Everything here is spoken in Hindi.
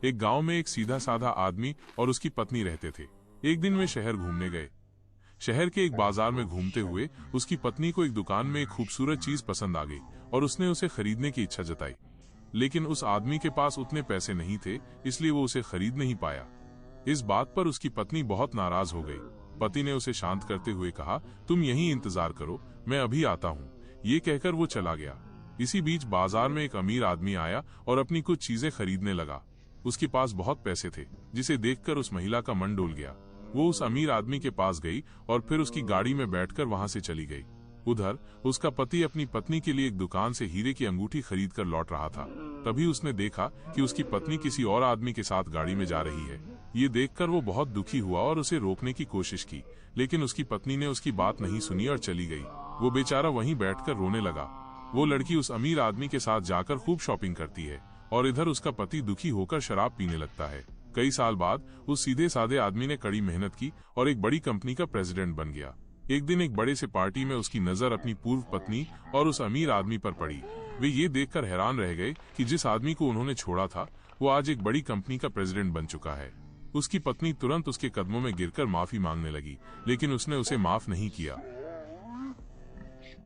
एक गांव में एक सीधा साधा आदमी और उसकी पत्नी रहते थे। एक दिन वे शहर घूमने गए। शहर के एक बाजार में घूमते हुए उसकी पत्नी को एक दुकान में एक खूबसूरत चीज पसंद आ गई और उसने उसे खरीदने की इच्छा जताई। लेकिन उस आदमी के पास उतने पैसे नहीं थे, इसलिए वो उसे खरीद नहीं पाया। इस बात पर उसकी पत्नी बहुत नाराज हो गई। पति ने उसे शांत करते हुए कहा, तुम यहीं इंतजार करो, मैं अभी आता हूँ। ये कहकर वो चला गया। इसी बीच बाजार में एक अमीर आदमी आया और अपनी कुछ चीजें खरीदने लगा। उसके पास बहुत पैसे थे, जिसे देखकर उस महिला का मन डोल गया। वो उस अमीर आदमी के पास गई और फिर उसकी गाड़ी में बैठकर वहां से चली गई। उधर उसका पति अपनी पत्नी के लिए एक दुकान से हीरे की अंगूठी खरीद कर लौट रहा था। तभी उसने देखा कि उसकी पत्नी किसी और आदमी के साथ गाड़ी में जा रही है। ये देखकर वो बहुत दुखी हुआ और उसे रोकने की कोशिश की, लेकिन उसकी पत्नी ने उसकी बात नहीं सुनी और चली गई। वो बेचारा वहीं बैठकर रोने लगा। वो लड़की उस अमीर आदमी के साथ जाकर खूब शॉपिंग करती है और इधर उसका पति दुखी होकर शराब पीने लगता है। कई साल बाद उस सीधे साधे आदमी ने कड़ी मेहनत की और एक बड़ी कंपनी का प्रेसिडेंट बन गया। एक दिन एक बड़े से पार्टी में उसकी नजर अपनी पूर्व पत्नी और उस अमीर आदमी पर पड़ी। वे ये देखकर हैरान रह गए कि जिस आदमी को उन्होंने छोड़ा था वो आज एक बड़ी कंपनी का प्रेसिडेंट बन चुका है। उसकी पत्नी तुरंत उसके कदमों में गिरकर माफी मांगने लगी, लेकिन उसने उसे माफ नहीं किया।